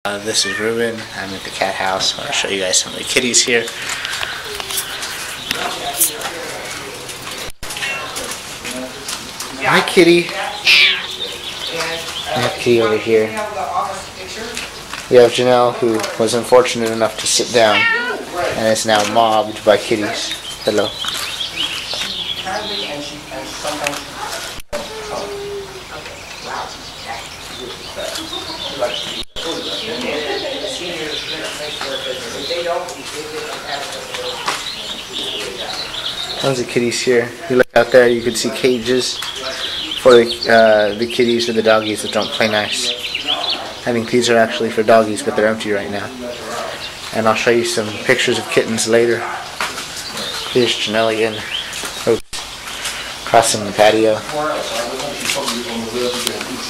This is Ruben. I'm at the cat house. I want to show you guys some of the kitties here. Hi, kitty. I have Kitty over here. We have Janelle, who was unfortunate enough to sit down and is now mobbed by kitties. Hello. Tons of kitties here. If you look out there, you can see cages for the kitties or the doggies that don't play nice. I think these are actually for doggies, but they're empty right now. And I'll show you some pictures of kittens later. Here's Janelle again, crossing the patio.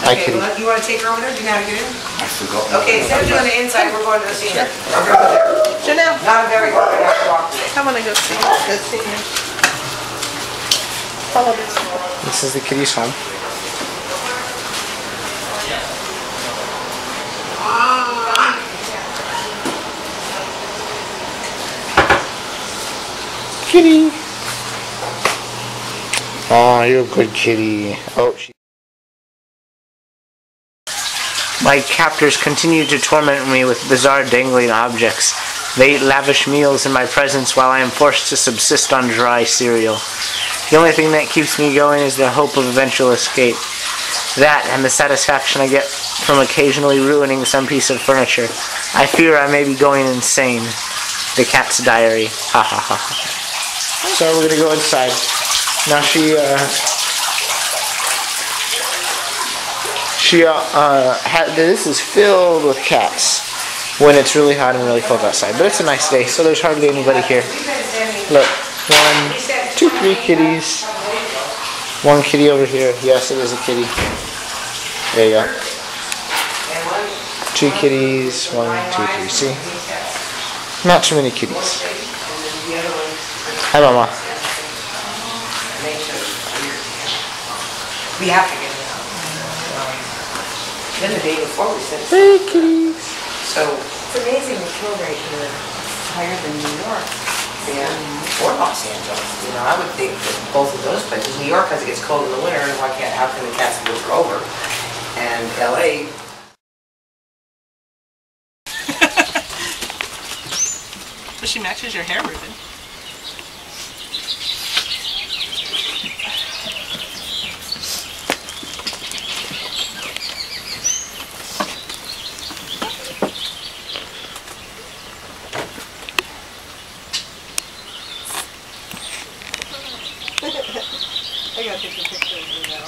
Hi, kitty. You want to take her over there? Do you know how to get in? I forgot. Okay, instead of doing the inside, we're going to the senior. Janelle. Not a very good way to walk. I want to go see him. Follow this. This is the kitty's home. Kitty. Oh, you're a good kitty. Oh, my captors continue to torment me with bizarre dangling objects. They eat lavish meals in my presence while I am forced to subsist on dry cereal. The only thing that keeps me going is the hope of eventual escape. That and the satisfaction I get from occasionally ruining some piece of furniture. I fear I may be going insane. The cat's diary. Ha ha ha ha. So we're gonna go inside. Now this is filled with cats when it's really hot and really cold outside. But it's a nice day, so there's hardly anybody here. Look, 1, 2, 3 kitties. One kitty over here. Yes, it is a kitty. There you go. 2 kitties. 1, 2, 3. See? Not too many kitties. Hi, Mama. We have to get it out. Then the day before we said, hey, kitties. So it's amazing the kill rate here is higher than New York. Yeah. Or Los Angeles. You know, I would think that both of those places. New York, because it gets cold in the winter, and how can the cats live over? And LA. But she matches your hair, Ruben. I gotta take a picture of you now.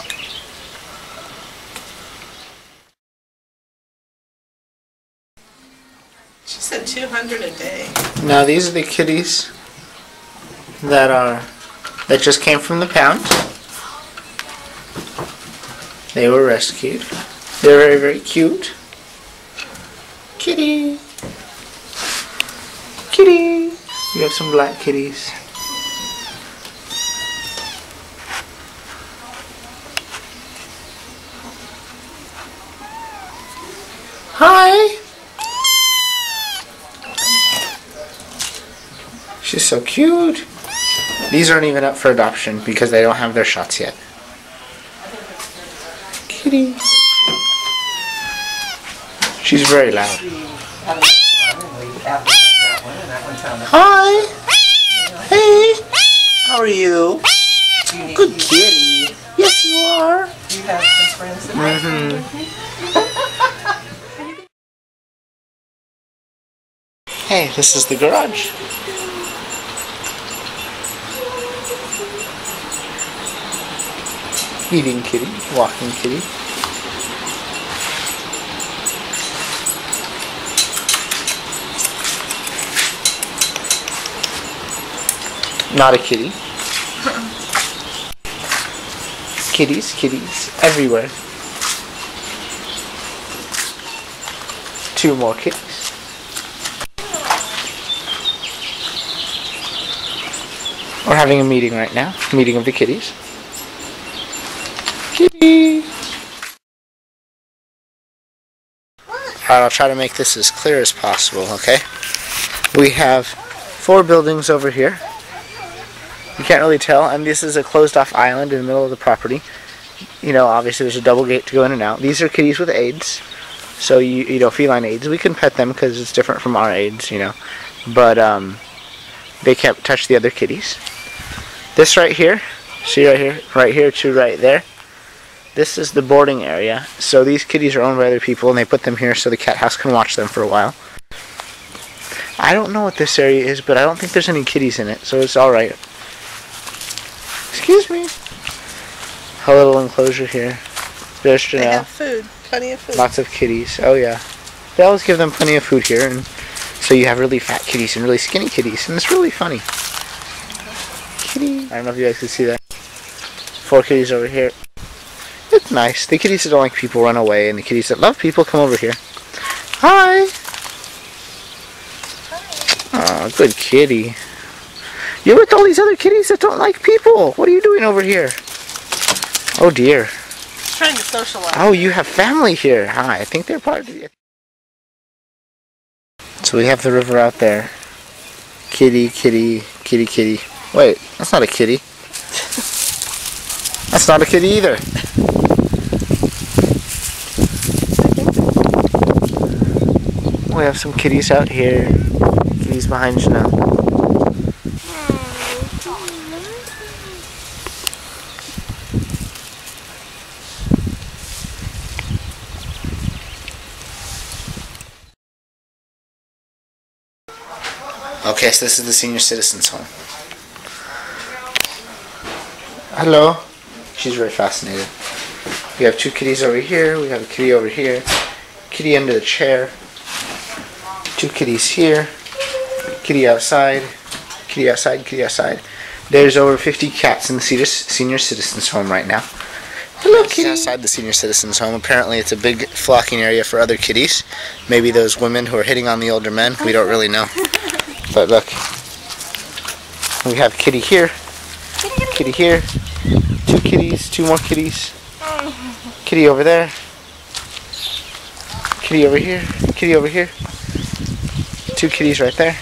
She said 200 a day. Now these are the kitties that just came from the pound. They were rescued. They're very, very cute. Kitty. Kitty. We have some black kitties. Hi! She's so cute. These aren't even up for adoption because they don't have their shots yet. Kitty. She's very loud. Hi! Hey! How are you? Good kitty. Yes, you are. You have some friends that Hey, this is the garage. Eating kitty, walking kitty. Not a kitty. Kitties, kitties, everywhere. 2 more kitties. We're having a meeting right now. Meeting of the kitties. Kitty! Alright, I'll try to make this as clear as possible, okay? We have 4 buildings over here. You can't really tell, and this is a closed-off island in the middle of the property. You know, obviously there's a double gate to go in and out. These are kitties with AIDS, so you know, feline AIDS. We can pet them because it's different from our AIDS, you know. But they can't touch the other kitties. This right here, see right here to right there. This is the boarding area. So these kitties are owned by other people, and they put them here so the cat house can watch them for a while. I don't know what this area is, but I don't think there's any kitties in it, so it's alright. Excuse me. A little enclosure here. There's Janelle. They have food. Plenty of food. Lots of kitties. Oh yeah. They always give them plenty of food here, and so you have really fat kitties and really skinny kitties, and it's really funny. Kitty. I don't know if you guys can see that. 4 kitties over here. It's nice. The kitties that don't like people run away, and the kitties that love people come over here. Hi. Oh, good kitty. You're with all these other kitties that don't like people. What are you doing over here? Oh dear. Trying to socialize. Oh, you have family here. Hi, I think they're part of the... So we have the river out there. Kitty, kitty, kitty, kitty. Wait, that's not a kitty. That's not a kitty either. We have some kitties out here. Kitties behind Janelle. Okay, so this is the senior citizens home. Hello. She's very fascinated. We have 2 kitties over here. We have a kitty over here. Kitty under the chair. 2 kitties here. Kitty outside. Kitty outside. Kitty outside. There's over 50 cats in the senior citizens home right now. Hello, kitty. Outside the senior citizens home. Apparently it's a big flocking area for other kitties. Maybe those women who are hitting on the older men. We don't really know. But look, we have kitty here, kitty here, 2 kitties, 2 more kitties, kitty over there, kitty over here, kitty over here, 2 kitties right there.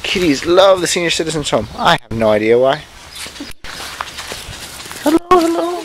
Kitties love the senior citizens home. I have no idea why. Hello, hello.